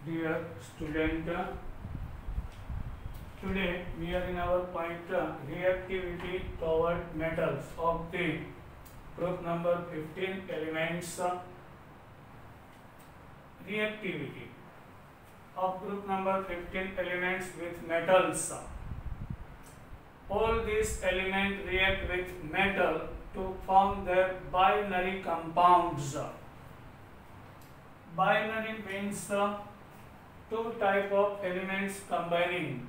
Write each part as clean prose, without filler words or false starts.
Dear student, today we are in our point reactivity toward metals of the group number 15 elements. Reactivity of group number 15 elements with metals. All these elements react with metal to form their binary compounds. Binary means two type of elements combining.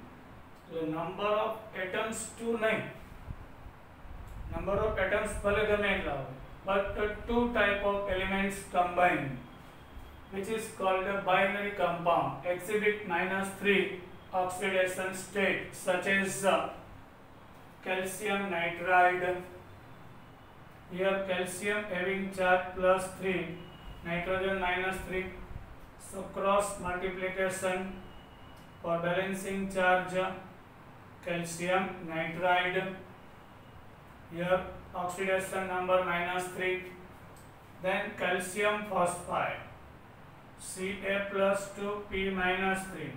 The number of atoms two नहीं, number of atoms भले गमे એટલા હોય, but two type of elements combined, which is called a binary compound, exhibit -3 oxidation state, such as calcium nitride. Here calcium having charge +3, nitrogen -3. So cross multiplication for balancing charge, calcium nitride. Here oxidation number -3. Then calcium phosphide, Ca+2P -3,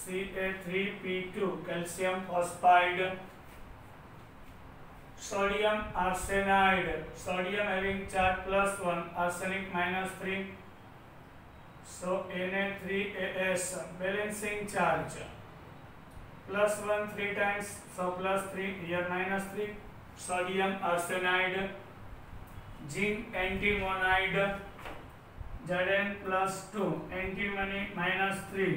Ca3P2, calcium phosphide. Sodium arsenide, sodium having charge +1, arsenic -3. So Na3As, balancing charge, +1 3 times, so +3, here -3. Sodium arsenide. Zinc antimonide, Zn+2, antimony -3,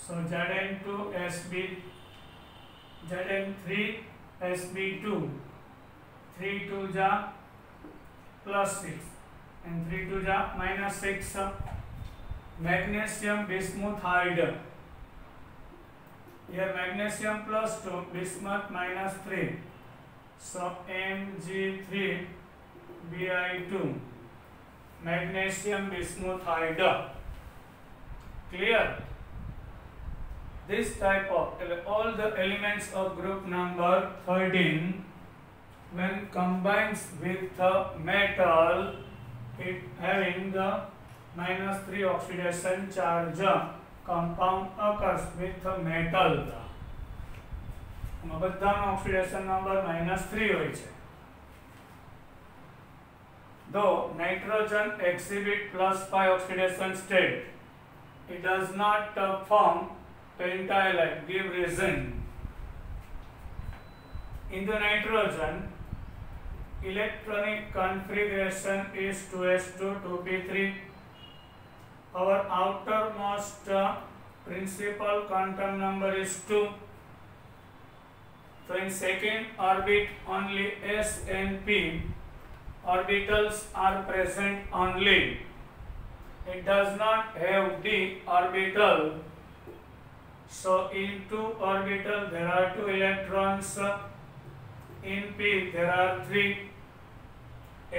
so Zn2Sb, Zn3Sb2, 3 2 जा +6 and 3 2 जा -6. Magnesium bismuthide, here magnesium +2, bismuth -3, so Mg3Bi2, magnesium bismuthide. Clear? This type of all the elements of group number 13, when combines with the metal, it having the -3 oxidation charge, compound occurs with the metal. બધાનો oxidation number -3 હોય છે. Though nitrogen exhibit +5 oxidation state, it does not form penthalide. Give reason. In the nitrogen, electronic configuration is 2s2 2p3. Our outermost principal quantum number is 2. So in second orbit only s and p orbitals are present only. It does not have d orbital. So in 2 orbital there are 2 electrons. In p there are 3.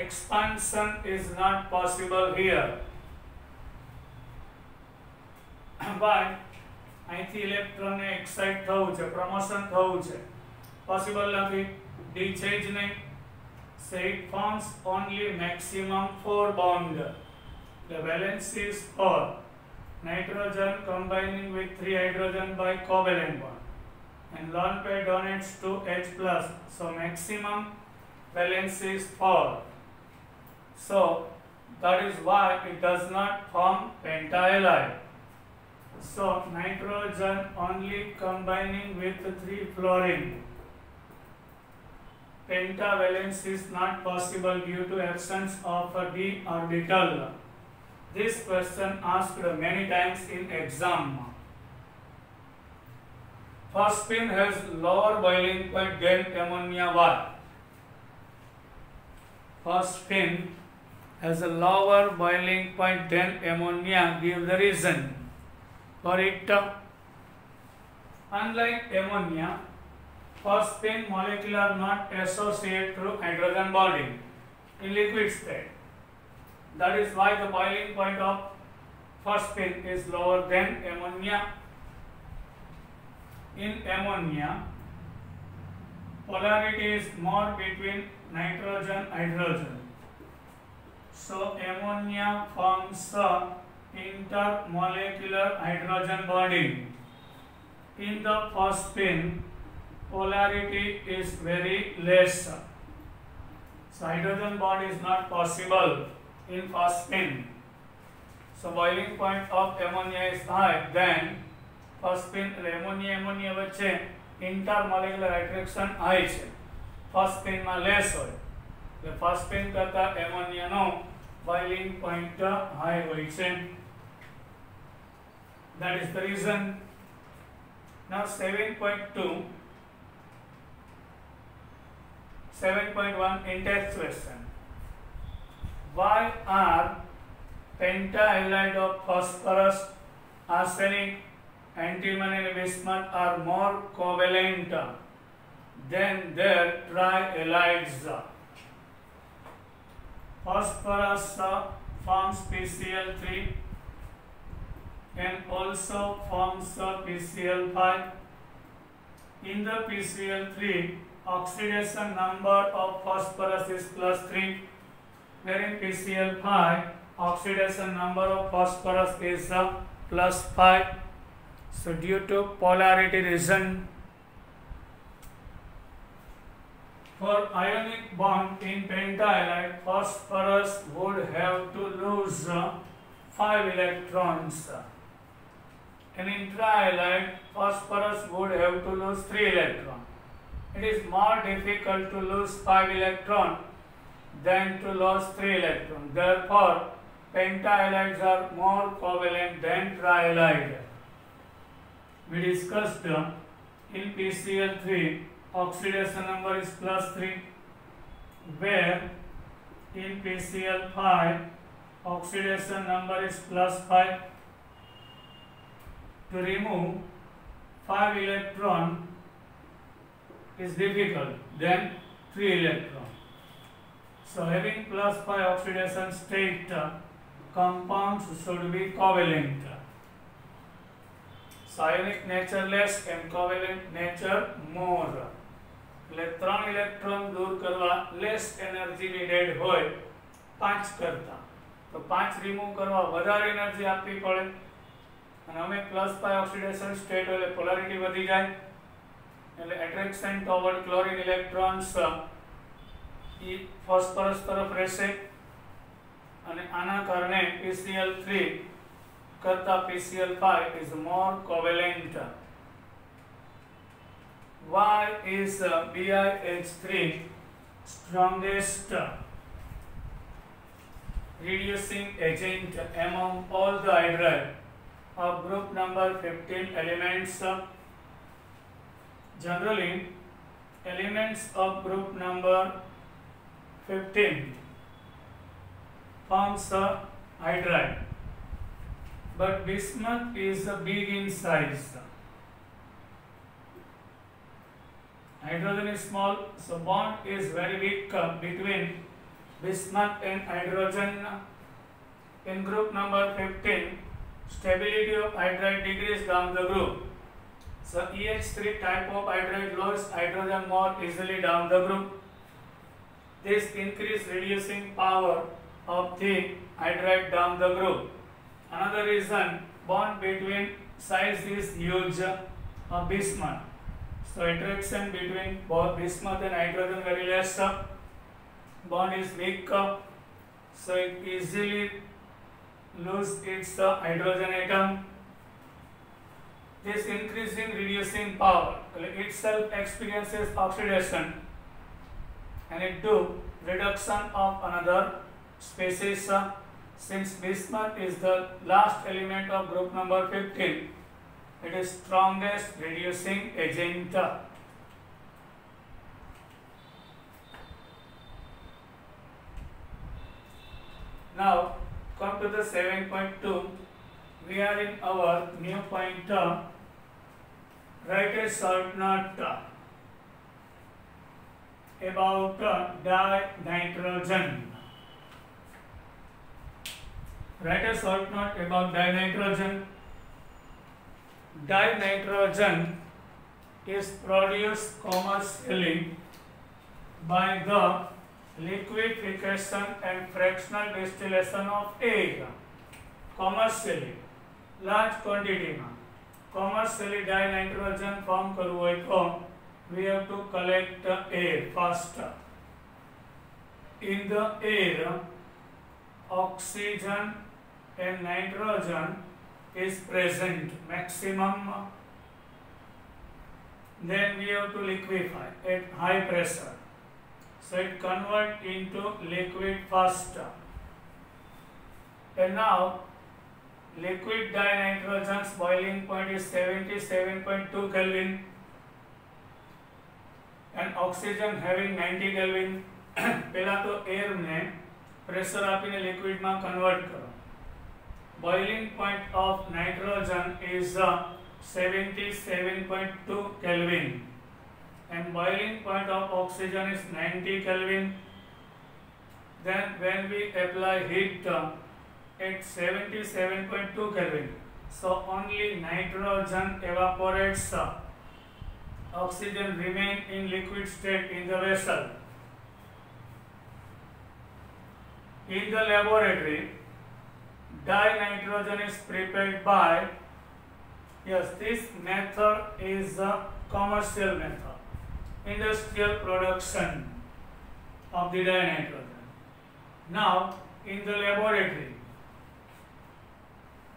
Expansion is not possible here. But અહીંથી ઇલેક્ટ્રોનને excite થવું છે, promotion થવું છે, possible નથી. D છે જ નહીં. So it forms only maximum 4 bond. The valence is 4. Nitrogen combining with 3 hydrogen by covalent bond, and lone pair donates to H+. So maximum valence is 4. So that is why it does not form pentahalide. So nitrogen only combining with 3 fluorine. Pentavalence is not possible due to absence of a d orbital. This question asked many times in exam. Phosphine has lower boiling point than ammonia. Why? Phosphine has a lower boiling point than ammonia. Give the reason for it. Unlike ammonia, phosphine molecular not associate through hydrogen bonding in liquid state. That is why the boiling point of phosphine is lower than ammonia. In ammonia, polarity is more between nitrogen hydrogen. So ammonia forms intermolecular hydrogen bonding. In the first spin, polarity is very less. So hydrogen bond is not possible in first spin. So boiling point of ammonia is high, then first spin ammonia વચ્ચે intermolecular attraction high છે. First spin માં less હોય. એટલે first spin કરતા ammonia નો boiling point high હોય છે. That is the reason. Now 7.1 in-text question. Why are pentahalide of phosphorus, arsenic, antimony and bismuth are more covalent than their trihalides? Phosphorus forms PCl3 and also forms PCl5. In the PCl3, oxidation number of phosphorus is +3, wherein PCl5 oxidation number of phosphorus is +5. So due to polarity reason, for ionic bond in pentahalide, phosphorus would have to lose 5 electrons, and in trihalide, phosphorus would have to lose 3 electrons. It is more difficult to lose 5 electrons than to lose 3 electrons. Therefore, pentahalides are more covalent than trihalide. We discussed in PCl3 oxidation number is +3, where in PCl5 oxidation number is +5. To remove 5 electron is difficult than 3 electron. So having +5 oxidation state, compounds should be covalent. So ionic nature less and covalent nature more. એટલે 3 electron દૂર કરવા less energy needed હોય 5 કરતા, તો 5 remove કરવા વધારે energy આપવી પડે, અને અમે +5 ઓક્સિડેશન સ્ટેટ એટલે પોલારિટી વધી જાય, એટલે એટ્રેક્શન ટુવર્ડ ક્લોરીન ઇલેક્ટ્રોન્સ ઈ ફોસ્ફરસ તરફ રહેશે, અને આના કારણે PCl3 કરતા PCl5 is more covalent. Why is BiH3 strongest reducing agent among all the hydride of group number 15 elements? Generally, elements of group number 15 forms a hydride, but bismuth is big in size. Hydrogen is small, so bond is very weak between bismuth and hydrogen. In group number 15, stability of hydride decreases down the group. So EH3 type of hydride lowers hydrogen more easily down the group. This increases reducing power of the hydride down the group. Another reason, bond between size is huge of bismuth. So interaction between both bismuth and hydrogen very less. Bond is weak, so it easily lose its hydrogen atom. This increasing reducing power itself experiences oxidation, and it do reduction of another species. Since bismuth is the last element of group number 15, it is strongest reducing agent. Now come to the 7.2. We are in our new point. Write a short note about dinitrogen. Write a short note about dinitrogen. Dinitrogen is produced commercially by the liquefaction and fractional distillation of egg. commercially large quantity માં commercially dinitrogen form કરવું હોય તો we have to collect air first. In the air oxygen and nitrogen is present maximum. Then we have to liquefy at high pressure, so it convert into liquid first. And now liquid dinitrogen's boiling point is 77.2 Kelvin and oxygen having 90 Kelvin. पहला तो air ने pressure आपीने liquid में convert करो. Boiling point of nitrogen is 77.2 Kelvin and boiling point of oxygen is 90 Kelvin. Then when we apply heat at 77.2 Kelvin, so only nitrogen evaporates, oxygen remain in liquid state in the vessel. In the laboratory, dinitrogen is prepared by, yes, this method is a commercial method, industrial production of the dinitrogen. Now, in the laboratory,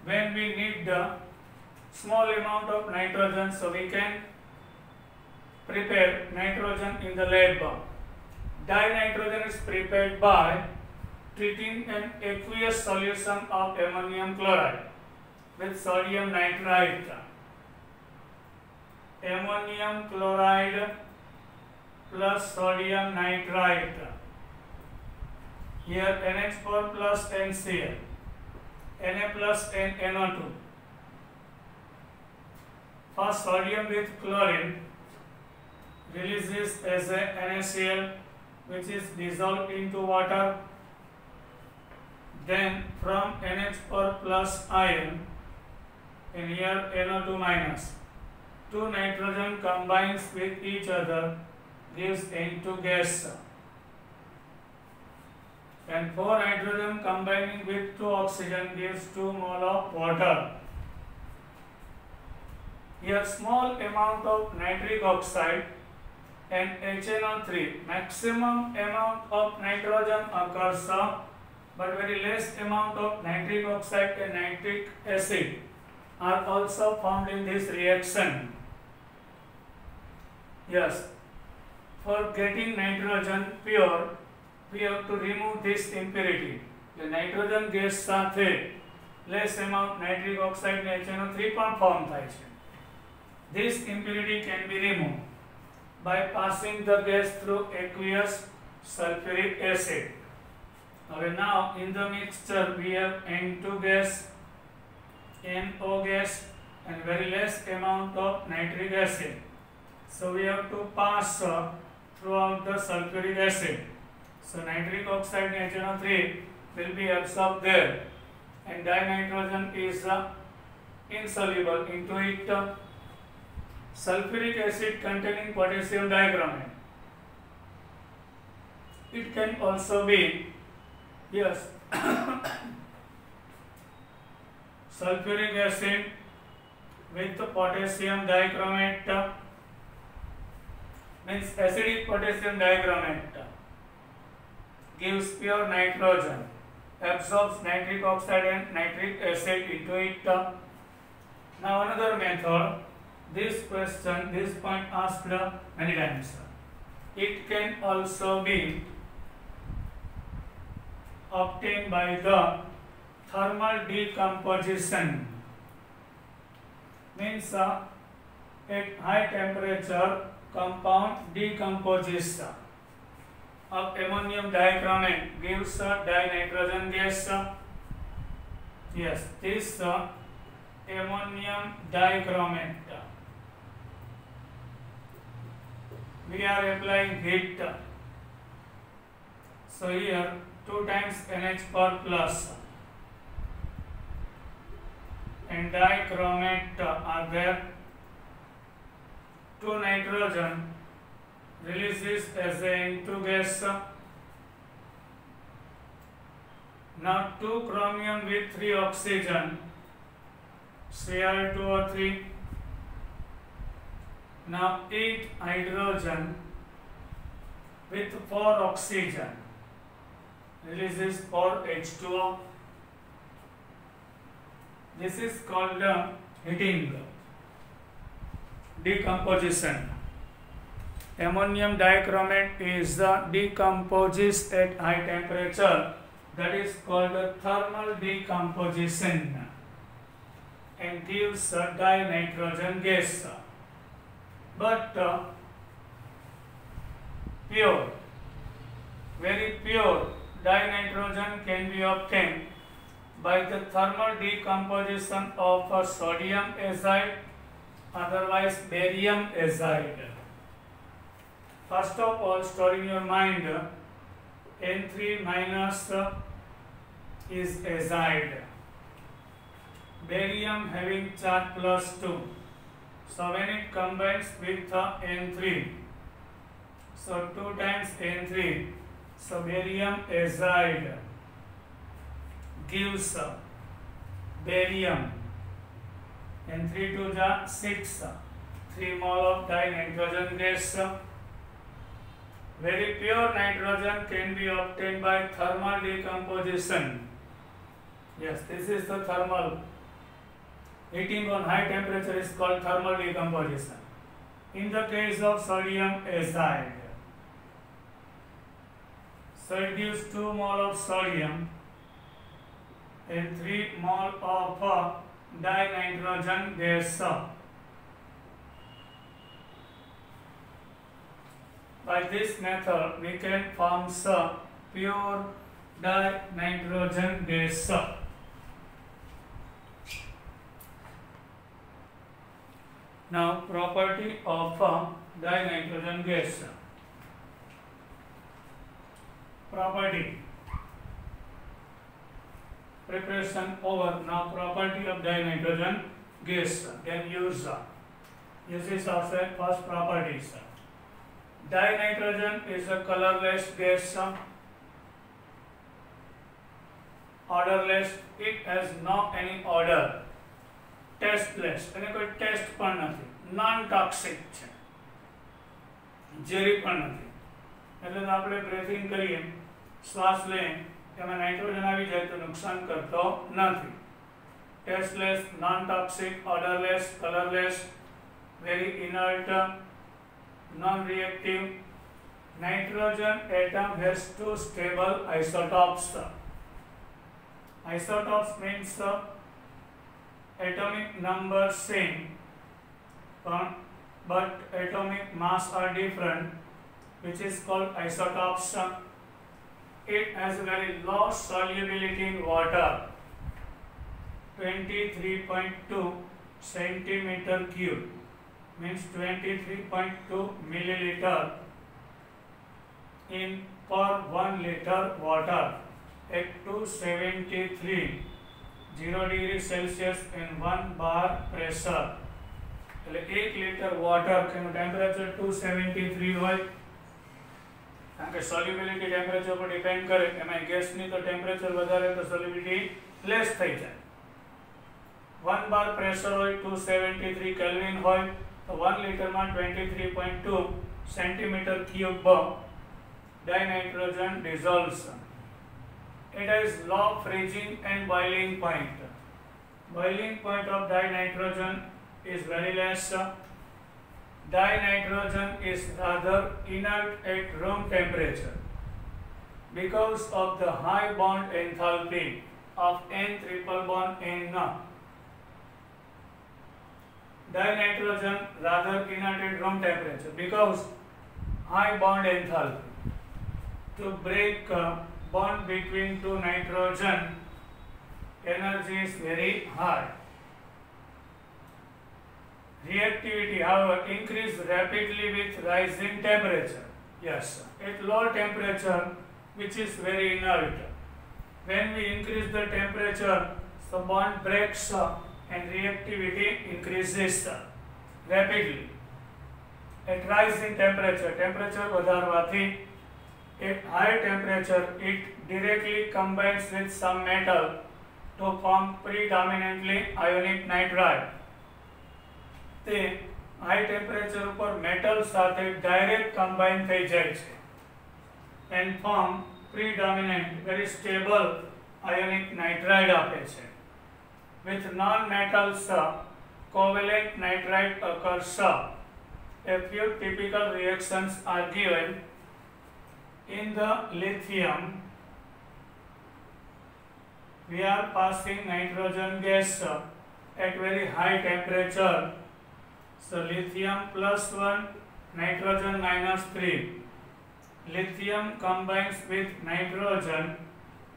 when we need the small amount of nitrogen, so we can prepare nitrogen in the lab. Dinitrogen is prepared by treating an aqueous solution of ammonium chloride with sodium nitrite. Ammonium chloride plus sodium nitrite. Here NH4 plus NCl, Na plus and NO2. First sodium with chlorine releases as a NaCl, which is dissolved into water. Then from NH4 plus ion and here NO2 minus, two nitrogen combines with each other gives N2 gas, and 4 nitrogen combining with 2 oxygen gives 2 mole of water. Here small amount of nitric oxide and HNO3, maximum amount of nitrogen occurs, but very less amount of nitric oxide and nitric acid are also found in this reaction. Yes, for getting nitrogen pure, we have to remove this impurity. The nitrogen gas સાથે less amount nitric oxide and HNO3 પણ form થાય છે. This impurity can be removed by passing the gas through aqueous sulfuric acid. Okay, now in the mixture we have N2 gas, NO gas and very less amount of nitric acid. So we have to pass throughout the sulfuric acid. So nitric oxide and HNO3 will be absorbed there and dinitrogen is insoluble into it. Sulfuric acid containing potassium dichromate. It can also be, yes, sulfuric acid with potassium dichromate, means acidic potassium dichromate gives pure nitrogen, absorbs nitric oxide and nitric acid into it. Now another method, this point asked many times. It can also be obtained by the thermal decomposition, means at high temperature compound decomposes of ammonium dichromate gives dinitrogen gas. Yes, this ammonium dichromate, we are applying heat. So here 2 times NH4 plus and dichromate are there. 2 nitrogen releases as a N2 gas. Now 2 chromium with 3 oxygen, Cl2O3. Now 8 hydrogen with 4 oxygen, releases 4 H2O. This is called heating, decomposition. Ammonium dichromate is decomposes at high temperature. That is called thermal decomposition and gives dinitrogen gas. But pure, very pure dinitrogen can be obtained by the thermal decomposition of sodium azide, otherwise barium azide. First of all, store in your mind, N3 minus is azide, barium having charge plus 2. So when it combines with N3, so 2 times N3, so barium azide gives barium, N3 to the 6, 3 mole of dinitrogen gas. Very pure nitrogen can be obtained by thermal decomposition. Yes, this is the thermal. Heating on high temperature is called thermal decomposition. In the case of sodium azide, so it gives 2 mole of sodium and 3 mole of dinitrogen gas. By this method, we can form pure dinitrogen gas. Now, property of dinitrogen gas. Property. Preparation over. Now, property of dinitrogen gas. Then use. Uses of first properties. Dinitrogen is a colorless gas, odorless. It has no any odor. Tasteless, એને કોઈ test પણ નથી, non toxic છે, ઝેરી પણ નથી. એટલે આપણે બ્રેથિંગ કરીએ, શ્વાસ લઈએ, એમાં નાઇટ્રોજન આવી જાય તો નુકસાન કરતો નથી. Tasteless, non toxic, odourless, colourless, very inert, non reactive. Nitrogen atom has 2 stable isotopes. Isotopes means atomic number same, but atomic mass are different, which is called isotopes. It has very low solubility in water, 23.2 centimeter cube, means 23.2 milliliter in per 1 liter water at 273 0 degree Celsius and 1 bar pressure. એટલે 1 litre water તેનું temperature 273 હોય, કારણ કે solubility temperature પર depend કરે. એમાં ગેસની તો ટેમ્પરેચર વધારે તો સોલ્યુબિલિટી લેસ થઈ જાય. 1 બાર પ્રેશર હોય, 273 કેલ્વિન હોય, તો 1 લિટરમાં 23.2 centimetre cube dinitrogen dissolves. It has low freezing and boiling point. Boiling point of dinitrogen is very less. Dinitrogen is rather inert at room temperature because of the high bond enthalpy of N triple bond N. Dinitrogen rather inert at room temperature because high bond enthalpy. To break bond between 2 nitrogen, energy is very high. Reactivity, however, increases rapidly with rising temperature. Yes, at low temperature, which is very inert. When we increase the temperature, the bond breaks and reactivity increases rapidly. At rising temperature, temperature વધારવાથી at high temperature it directly combines with some metal to form predominantly ionic nitride. તે high temperature ઉપર metal સાથે direct combine થઈ જાય છે and form predominant very stable ionic nitride આપે છે. With non-metals covalent nitride occurs. A few typical reactions are given. In the lithium we are passing nitrogen gas at very high temperature. So lithium +1, nitrogen -3. Lithium combines with nitrogen,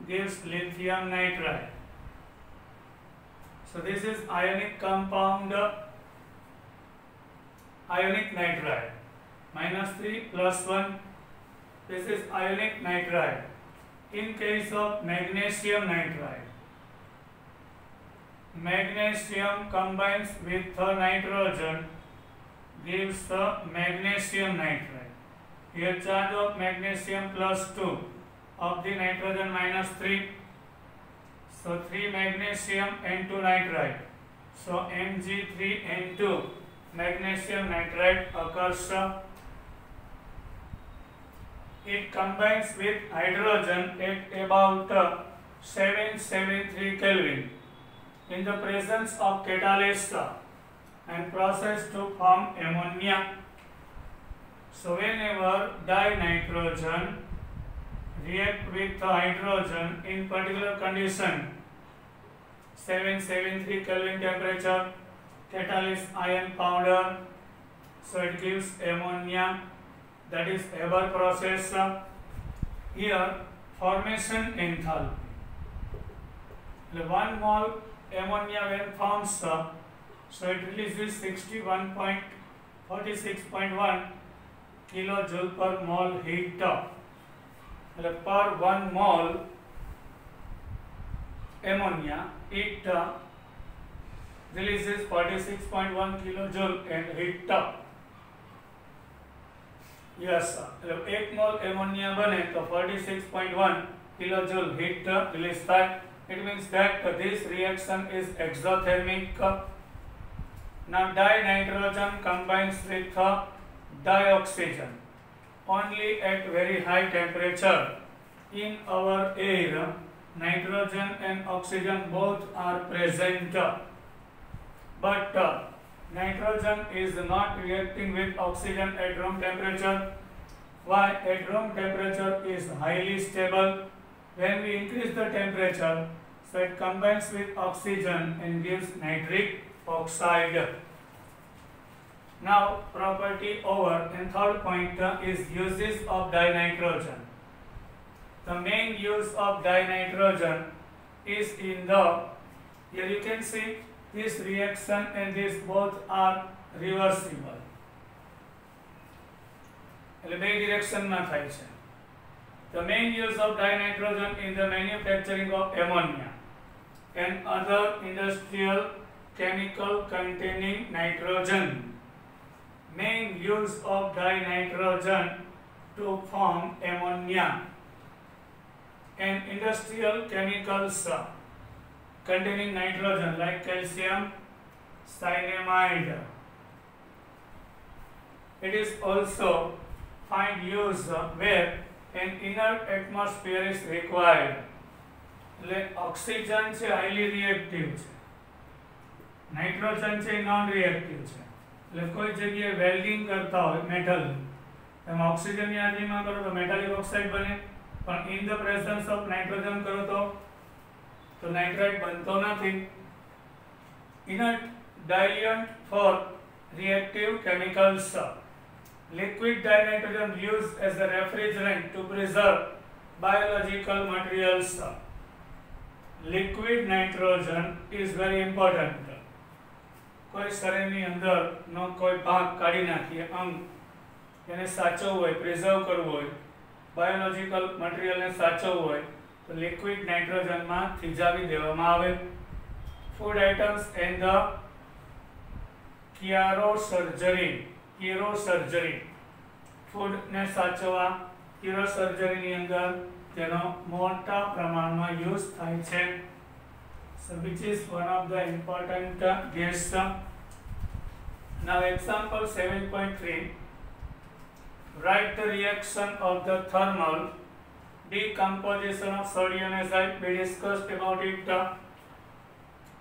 gives lithium nitride. So this is ionic compound, ionic nitride. -3 +1. This is ionic nitride. In case of magnesium nitride, magnesium combines with the nitrogen, gives the magnesium nitride. Here charge of magnesium +2 of the nitrogen -3. So 3 magnesium and 2 nitride. So Mg3N2 magnesium nitride occurs. It combines with hydrogen at about 773 Kelvin in the presence of catalyst and process to form ammonia. So whenever dinitrogen react with the hydrogen in particular condition, 773 Kelvin temperature, catalyst ion powder, so it gives ammonia, that is Haber process. Here formation enthalpy, 1 mole ammonia when forms, so it releases 61.46.1 kilojoule per mole heat. Per 1 mole ammonia it releases 46.1 kilojoule and heat. Yes, 1 mole ammonia बने तो 46.1 kilojoule heat release that. It means that this reaction is exothermic. Now dinitrogen combines with dioxygen only at very high temperature. In our air, nitrogen and oxygen both are present, but nitrogen is not reacting with oxygen at room temperature. Why? At room temperature is highly stable. When we increase the temperature, so it combines with oxygen and gives nitric oxide. Now property over, and third point is uses of dinitrogen. The main use of dinitrogen is in the, here you can see this reaction and this both are reversible. એટલે બે ડિરેક્શનમાં થાય છે. The main use of dinitrogen in the manufacturing of ammonia and other industrial chemical containing nitrogen. Main use of dinitrogen to form ammonia and industrial chemicals containing nitrogen like calcium cyanamide. It is also find use where an inert atmosphere is required. Oxygen છે highly reactive છે, nitrogen છે non reactive છે. એટલે કોઈ જગ્યાએ welding કરતા હોય metal, તમે ઓક્સિજનની હાજરીમાં કરો તો મેટાલિક ઓક્સાઇડ બને, પણ in the presence of nitrogen કરો તો નાઇટ્રાઇટ બનતો નથી. Inert diluent for reactive chemicals. Liquid dinitrogen used as a refrigerant to preserve biological materials. Liquid nitrogen is very important. કોઈ શરીરની અંદરનો કોઈ ભાગ કાઢી નાખીએ, અંગ એને સાચવવું હોય, પ્રિઝર્વ કરવું હોય, બાયોલોજિકલ મટીરિયલને સાચવવું હોય તો લિક્વિડ નાઇટ્રોજનમાં થીજાવી દેવામાં આવે. ફૂડ આઇટમ્સ એન્ડ ધ ક્યારોસર્જરી, ફૂડને સાચવવા ક્યુરોસર્જરીની અંદર તેનો મોટા પ્રમાણમાં યુઝ થાય છે. So which is one of the important gas. Now example 7.3, write the reaction of the thermal decomposition of sodium azide. We discussed about it.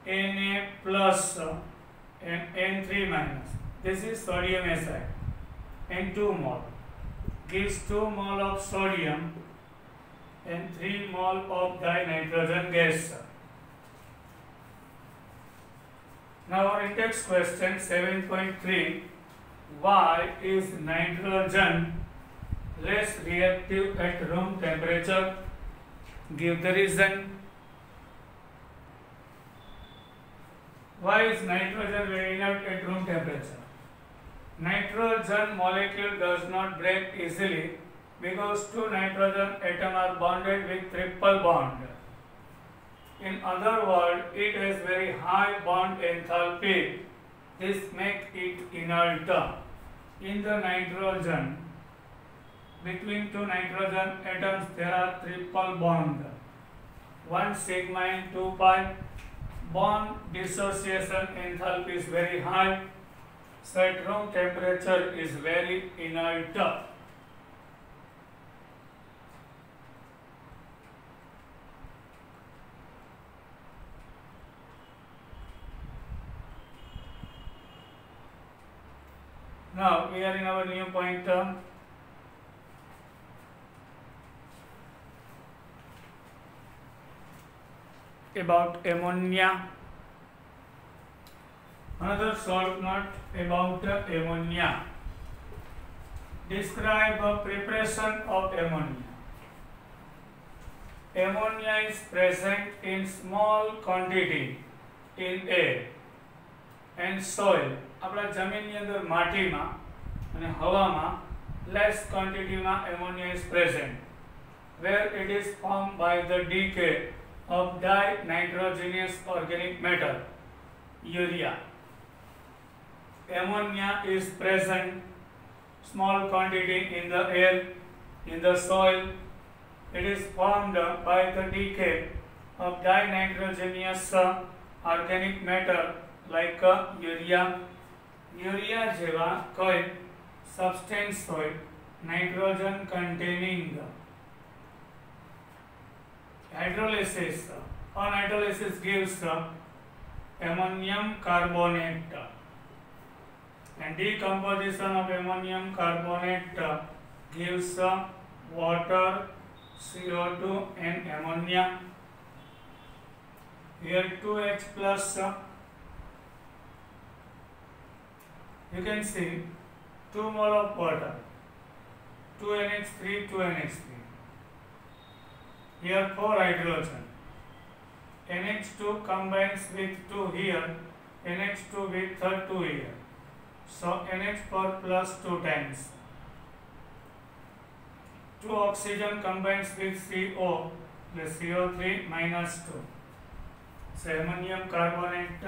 Na plus and N3 minus. This is sodium azide and 2 mole gives 2 mole of sodium and 3 mole of dinitrogen gas. Now our index question 7.3, why is nitrogen less reactive at room temperature? Give the reason. Why is nitrogen very inert at room temperature? Nitrogen molecule does not break easily because two nitrogen atoms are bonded with triple bond. In other words, it has very high bond enthalpy. This makes it inert. In the nitrogen, between two nitrogen atoms there are triple bond. 1 sigma and 2 pi. Bond dissociation enthalpy is very high. So at room temperature is very inert. Now we are in our new point about ammonia. Another short note about ammonia. Describe a preparation of ammonia. Ammonia is present in small quantity in air and soil. આપણા જમીનની અંદર માટીમાં અને હવામાં less quantityમાં ammonia is present, where it is formed by the decay of dinitrogenous organic matter, urea. Ammonia is present small quantity in the air, in the soil. It is formed by the decay of dinitrogenous organic matter like urea. Urea જેવા કોઈ substance હોય nitrogen containing. Hydrolysis, on hydrolysis gives ammonium carbonate, and decomposition of ammonium carbonate gives water, CO2 and ammonia. Here 2H plus, you can see 2 mole of water, 2NH3, 2NH3. Here 4 hydrogen. NH2 combines with 2 here, NH2 with 2 here. So NH4 plus 2 times. 2 oxygen combines with CO, plus CO3 minus 2. So ammonium carbonate.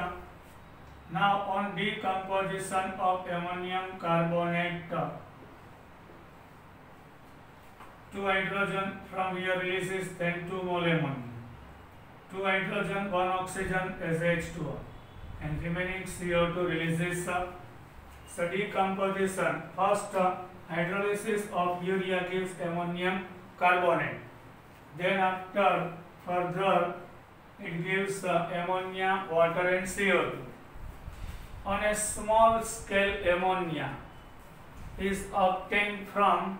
Now on decomposition of ammonium carbonate, 2 hydrogen from here releases then 2 mole ammonia. 2 hydrogen, 1 oxygen as H2O, and remaining CO2 releases. So decomposition, first hydrolysis of urea gives ammonium carbonate. Then after further it gives ammonia, water and CO2. On a small scale, ammonia is obtained from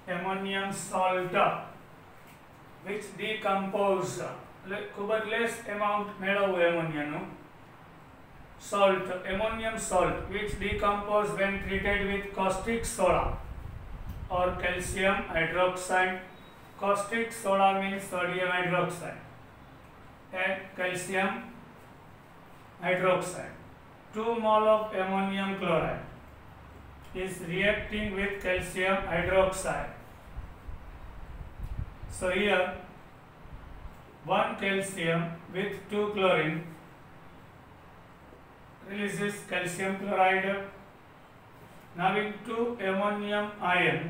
ammonium salt, which decompose. ખૂબ જ less amount મેળવવું એમોનિયાનું. Salt, ammonium salt, which decompose when treated with caustic soda or calcium hydroxide. Caustic soda means sodium hydroxide and calcium hydroxide. 2 mole of ammonium chloride is reacting with calcium hydroxide. So here 1 calcium with 2 chlorine releases calcium chloride. Now in 2 ammonium ion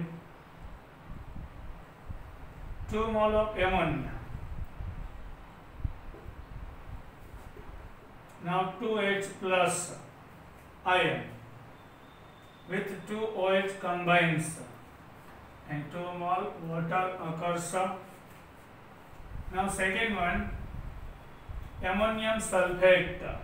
2 mole of ammonia. Now 2H plus ion with 2 OH combines and 2 mole water occurs. Now second one, ammonium sulfate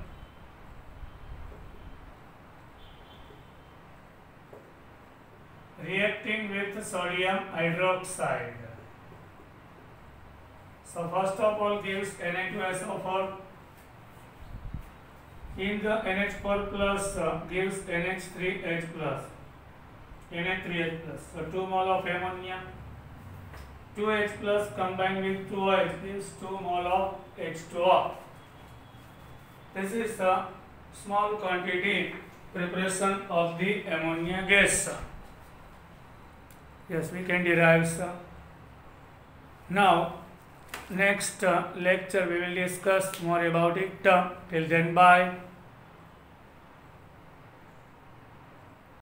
reacting with sodium hydroxide. So first of all gives Na2SO4. In the NH4 plus gives NH3H plus, Na3H plus. So 2 mole of ammonia, 2H plus combined with 2H gives 2 mole of H2O. This is a small quantity preparation of the ammonia gas. Yes, we can derive. Now, next lecture we will discuss more about it. Till then, bye.